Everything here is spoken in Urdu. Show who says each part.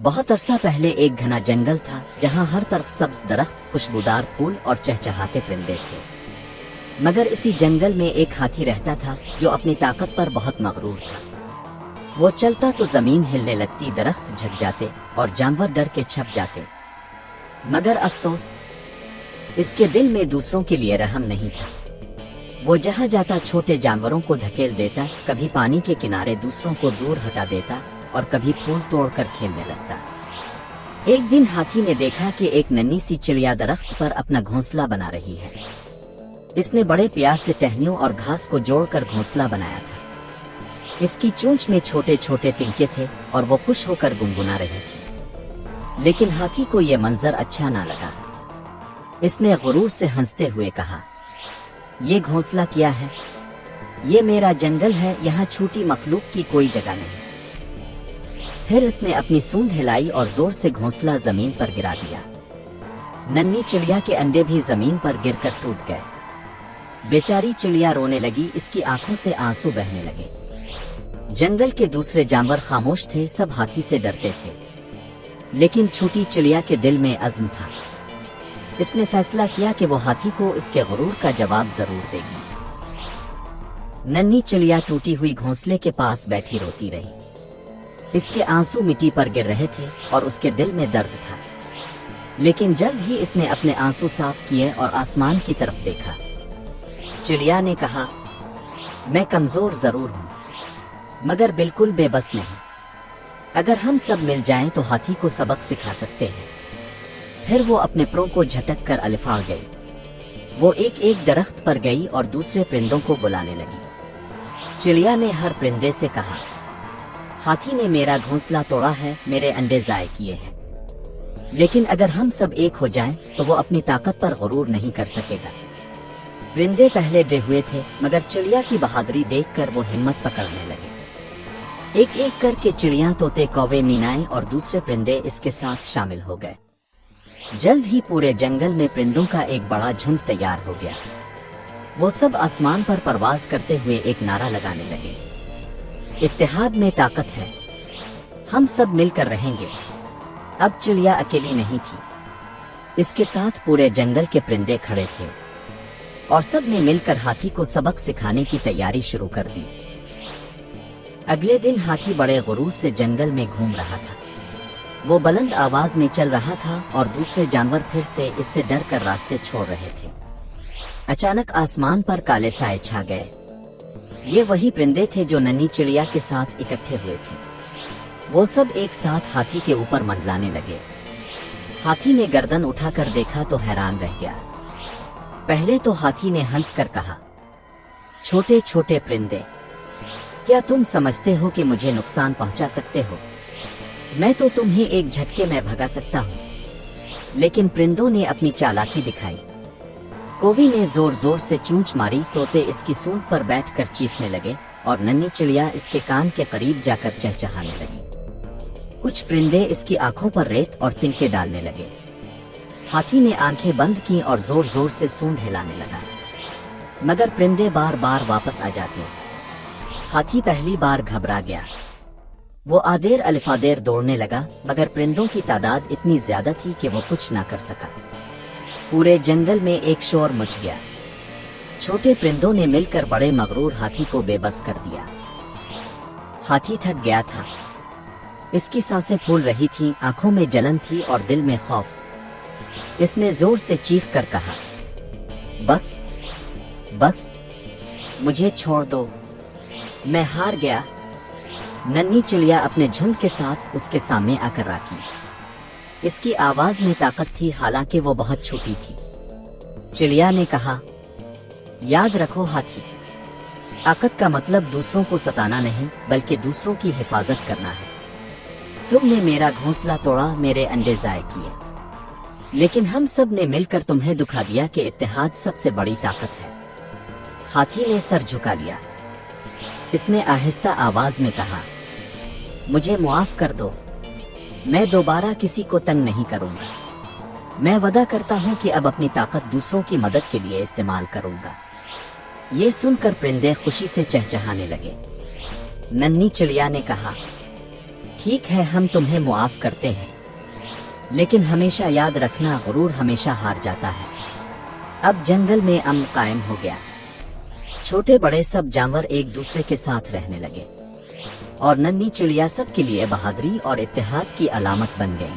Speaker 1: بہت عرصہ پہلے ایک گھنا جنگل تھا جہاں ہر طرف سبز درخت، خوشبودار پھول اور چہچہاتے پرندے تھے۔ مگر اسی جنگل میں ایک ہاتھی رہتا تھا جو اپنی طاقت پر بہت مغرور تھا۔ وہ چلتا تو زمین ہلنے لگتی، درخت جھک جاتے اور جانور ڈر کے چھپ جاتے۔ مگر افسوس، اس کے دل میں دوسروں کے لیے رحم نہیں تھا۔ وہ جہاں جاتا چھوٹے جانوروں کو دھکیل دیتا، کبھی پانی کے کنارے دوسروں کو دور ہٹا دیتا اور کبھی پھول توڑ کر کھیلنے لگتا۔ ایک دن ہاتھی نے دیکھا کہ ایک ننھی سی چڑیا درخت پر اپنا گھونسلہ بنا رہی ہے۔ اس نے بڑے پیار سے ٹہنیوں اور گھاس کو جوڑ کر گھونسلہ بنایا تھا۔ اس کی چونچ میں چھوٹے چھوٹے تنکے تھے اور وہ خوش ہو کر گنگنا رہی تھی۔ لیکن ہاتھی کو یہ منظر اچھا نہ لگا۔ اس نے غرور سے ہنستے ہوئے کہا، یہ گھونسلہ کیا ہے؟ یہ میرا جنگل ہے، یہاں چھوٹی مخلوق کی کوئی جگہ نہیں۔ پھر اس نے اپنی سونڈ ہلائی اور زور سے گھونسلہ زمین پر گرا دیا۔ ننھی چڑیا کے انڈے بھی زمین پر گر کر ٹوٹ گئے۔ بیچاری چڑیا رونے لگی، اس کی آنکھوں سے آنسو بہنے لگے۔ جنگل کے دوسرے جانور خاموش تھے، سب ہاتھی سے ڈرتے تھے۔ لیکن چھوٹی چڑیا کے دل میں عزم تھا۔ اس نے فیصلہ کیا کہ وہ ہاتھی کو اس کے غرور کا جواب ضرور دے گی۔ ننھی چڑیا ٹوٹی ہوئی گھونسلے کے پاس بیٹھی روتی رہی۔ اس کے آنسو مٹی پر گر رہے تھے اور اس کے دل میں درد تھا۔ لیکن جلد ہی اس نے اپنے آنسو صاف کیے اور آسمان کی طرف دیکھا۔ چڑیا نے کہا، میں کمزور ضرور ہوں مگر بالکل بے بس نہیں۔ اگر ہم سب مل جائیں تو ہاتھی کو سبق سکھا سکتے ہیں۔ پھر وہ اپنے پروں کو جھٹک کر الفاڑ گئی۔ وہ ایک ایک درخت پر گئی اور دوسرے پرندوں کو بلانے لگی۔ چڑیا نے ہر پرندے سے کہا، ہاتھی نے میرا گھونسلہ توڑا ہے، میرے انڈے ضائع کیے ہیں۔ لیکن اگر ہم سب ایک ہو جائیں تو وہ اپنی طاقت پر غرور نہیں کر سکے گا۔ پرندے پہلے ڈرے ہوئے تھے مگر چڑیا کی بہادری دیکھ کر وہ ہمت پکڑنے لگے۔ ایک ایک کر کے چڑیاں، طوطے، کوے، مینائیں اور دوسرے پرندے اس کے ساتھ شامل ہو گئے۔ جلد ہی پورے جنگل میں پرندوں کا ایک بڑا جھنڈ تیار ہو گیا۔ وہ سب آسمان پر پرواز کرتے ہوئے ایک نعرہ لگانے لگے، اتحاد میں طاقت ہے، ہم سب مل کر رہیں گے۔ اب چڑیا اکیلی نہیں تھی، اس کے ساتھ پورے جنگل کے پرندے کھڑے تھے اور سب نے مل کر ہاتھی کو سبق سکھانے کی تیاری شروع کر دی۔ اگلے دن ہاتھی بڑے غرور سے جنگل میں گھوم رہا تھا۔ وہ بلند آواز میں چل رہا تھا اور دوسرے جانور پھر سے اس سے ڈر کر راستے چھوڑ رہے تھے۔ اچانک آسمان پر کالے سائے چھا گئے۔ یہ وہی پرندے تھے جو ننھی چڑیا کے ساتھ اکٹھے ہوئے تھے۔ وہ سب ایک ساتھ ہاتھی کے اوپر منڈلانے لگے۔ ہاتھی نے گردن اٹھا کر دیکھا تو حیران رہ گیا۔ پہلے تو ہاتھی نے ہنس کر کہا، چھوٹے چھوٹے پرندے، کیا تم سمجھتے ہو کہ مجھے نقصان پہنچا سکتے ہو؟ میں تو تمہیں ایک جھٹکے میں بھگا سکتا ہوں۔ لیکن پرندوں نے اپنی چالاکی دکھائی۔ کووی نے زور زور سے چونچ ماری، طوطے اس کی سونڈ پر بیٹھ کر چیخنے لگے اور ننھی چڑیا اس کے کان کے قریب جا کر چہچہانے لگی۔ کچھ پرندے اس کی آنکھوں پر ریت اور تنکے ڈالنے لگے۔ ہاتھی نے آنکھیں بند کی اور زور زور سے سونڈ ہلانے لگا، مگر پرندے بار بار واپس آ جاتے۔ ہاتھی پہلی بار گھبرا گیا۔ وہ آدیر الفادیر دوڑنے لگا مگر پرندوں کی تعداد اتنی زیادہ تھی کہ وہ کچھ نہ کر سکا۔ پورے جنگل میں ایک شور مچ گیا۔ چھوٹے پرندوں نے مل کر بڑے مغرور ہاتھی کو بے بس کر دیا۔ ہاتھی تھک گیا تھا، اس کی سانسیں پھول رہی تھیں، آنکھوں میں جلن تھی اور دل میں خوف۔ اس نے زور سے چیخ کر کہا، بس بس، مجھے چھوڑ دو، میں ہار گیا۔ ننھی چڑیا اپنے جھنڈ کے ساتھ اس کے سامنے آ کر راکی۔ اس کی آواز میں طاقت تھی حالانکہ وہ بہت چھوٹی تھی۔ چڑیا نے کہا، یاد رکھو ہاتھی، طاقت کا مطلب دوسروں کو ستانا نہیں بلکہ دوسروں کی حفاظت کرنا ہے۔ تم نے میرا گھونسلہ توڑا، میرے انڈے ضائع کیے، لیکن ہم سب نے مل کر تمہیں دکھا دیا کہ اتحاد سب سے بڑی طاقت ہے۔ ہاتھی نے سر جھکا لیا۔ اس نے آہستہ آواز میں کہا، مجھے معاف کر دو، میں دوبارہ کسی کو تنگ نہیں کروں گا۔ میں وعدہ کرتا ہوں کہ اب اپنی طاقت دوسروں کی مدد کے لیے استعمال کروں گا۔ یہ سن کر پرندے خوشی سے چہچہانے لگے۔ ننھی چڑیا نے کہا، ٹھیک ہے ہم تمہیں معاف کرتے ہیں، لیکن ہمیشہ یاد رکھنا غرور ہمیشہ ہار جاتا ہے۔ اب جنگل میں امن قائم ہو گیا، چھوٹے بڑے سب جانور ایک دوسرے کے ساتھ رہنے لگے، اور ننھی چڑیا سب کے لیے بہادری اور اتحاد کی علامت بن گئی۔